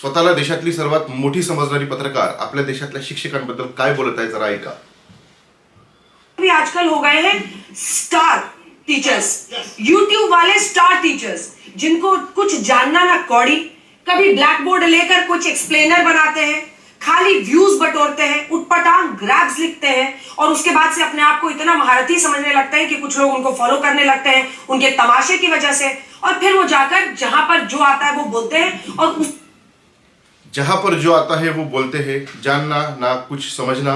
स्वतःला देशातली सर्वात मोठी समजणारी पत्रकार आपल्या देशातल्या शिक्षकांबद्दल काय बोलत आहे जरा ऐका। भी आजकल हो गए हैं स्टार टीचर्स, यूट्यूब वाले स्टार टीचर्स जिनको कुछ जानना ना कौड़ी, कभी ब्लैक बोर्ड लेकर कुछ एक्सप्लेनर बनाते हैं, खाली व्यूज बटोरते हैं, उटपटांग ग्रैब्स लिखते हैं और उसके बाद से अपने आप को इतना महारथी समझने लगते हैं कि कुछ लोग उनको फॉलो करने लगते हैं उनके तमाशे की वजह से, और फिर वो जाकर जहां पर जो आता है वो बोलते हैं और जहां पर जो आता है वो बोलते हैं, जानना ना कुछ समजना,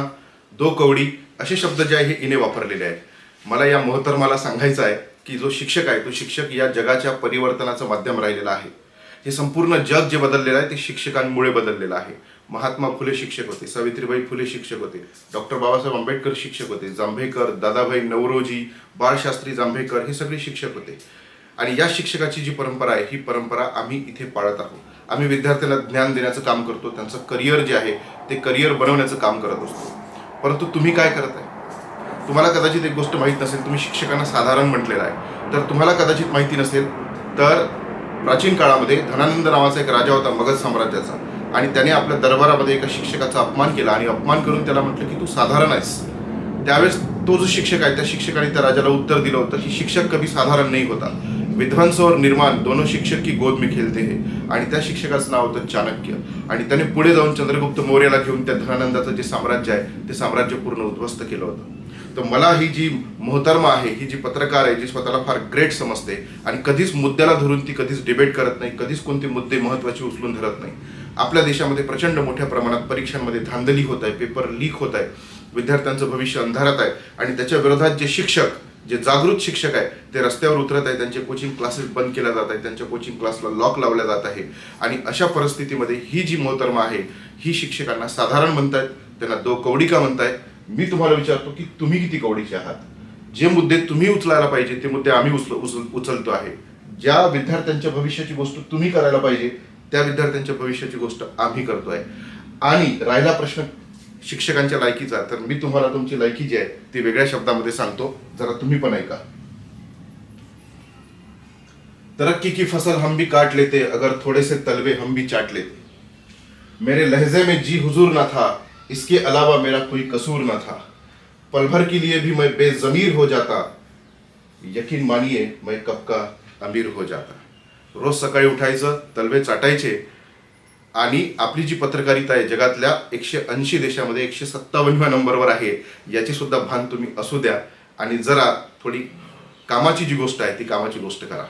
दो कवडी असे शब्द जे आहे हे इने वापरलेले आहेत। मला या मोहतरमाला सांगायचं आहे की जो शिक्षक आहे तो शिक्षक या जगाच्या परिवर्तनाचं माध्यम राहिलेला आहे। हे संपूर्ण जग जे बदललेलं आहे ते शिक्षकांमुळे बदललेलं आहे। महात्मा फुले शिक्षक होते, सावित्रीबाई फुले शिक्षक होते, डॉक्टर बाबासाहेब आंबेडकर शिक्षक होते, जांभेकर, दादाभाई नवरोजी, बाळशास्त्री जांभेकर हे सगळे शिक्षक होते। आणि या शिक्षकाची जी परंपरा आहे ही परंपरा आम्ही इथे पाळत आहोत। आम्ही विद्यार्थ्यांना ज्ञान देण्याचं काम करतो, त्यांचं करिअर जे आहे ते करिअर बनवण्याचं काम करत असतो। परंतु तुम्ही काय करत आहे? तुम्हाला कदाचित एक गोष्ट माहीत नसेल, तुम्ही शिक्षकांना साधारण म्हटलेलं आहे, तर तुम्हाला कदाचित माहिती नसेल तर प्राचीन काळामध्ये धनानंद नावाचा एक राजा होता मगध साम्राज्याचा, आणि त्याने आपल्या दरबारामध्ये एका शिक्षकाचा अपमान केला आणि अपमान करून त्याला म्हटलं की तू साधारण आहेस। त्यावेळेस तो जो शिक्षक आहे त्या शिक्षकाने त्या राजाला उत्तर दिलं होतं की शिक्षक कभी साधारण नहीं होता, विध्वंस और निर्माण दोनों शिक्षक की गोद में खेलते हैं। आणि त्या शिक्षकाचं नाव होतं चाणक्य, आणि त्याने पुढे जाऊन चंद्रगुप्त मौर्याला घेऊन त्या धनानंदाचं जे साम्राज्य आहे ते साम्राज्य पूर्ण उद्ध्वस्त केलं होतं। तर मला ही जी मोहतरमा आहे, ही जी पत्रकार आहे, जी स्वतःला फार ग्रेट समजते आणि कधीच मुद्द्याला धरून ती कधीच डिबेट करत नाही, कधीच कोणते मुद्दे महत्त्वाचे उचलून धरत नाही। आपल्या देशामध्ये प्रचंड मोठ्या प्रमाणात परीक्षांमध्ये धांदली होत आहे, पेपर लीक होत आहे, विद्यार्थ्यांचं भविष्य अंधारात आहे, आणि त्याच्या विरोधात जे शिक्षक, जे जागृत शिक्षक आहे ते रस्त्यावर उतरत आहे, त्यांचे कोचिंग क्लासेस बंद केल्या जात आहेत, त्यांच्या कोचिंग क्लासला लॉक लावल्या जात आहे। आणि अशा परिस्थितीमध्ये ही जी मोहतरमा आहे ही शिक्षकांना साधारण म्हणतायत, त्यांना दो कवडी का म्हणतायत। मी तुम्हाला विचारतो की तुम्ही किती कवडीचे आहात? जे मुद्दे तुम्ही उचलायला पाहिजे ते मुद्दे आम्ही उचलतो आहे। ज्या विद्यार्थ्यांच्या भविष्याची गोष्ट तुम्ही करायला पाहिजे त्या विद्यार्थ्यांच्या भविष्याची गोष्ट आम्ही करतोय। आणि राहिला प्रश्न शिक्षकांच्या लायकीचा, तर मी तुम्हाला तुमची लायकी जी आहे ती वेगळ्या शब्दामध्ये सांगतो, जरा तुम्ही पण ऐका। तरक्की की फसल हम भी काट लेते, अगर थोड़े से तलवे हम भी चाट लेते। मेरे लहजे में जी हुजूर ना था, इसके अलावा मेरा कोई कसूर ना था। पल भर के लिए भी मैं बेजमीर हो जाता, यकीन मानिए मैं कब का अमीर हो जाता। रोज सकाळी उठायचं, तलवे चाटायचे, आणि आपली जी पत्रकारिता आहे जगातल्या 180 देशामध्ये 157व्या नंबरवर आहे याची सुद्धा भान तुम्ही असू द्या, आणि जरा थोडी कामाची जी गोष्ट आहे ती कामाची गोष्ट करा।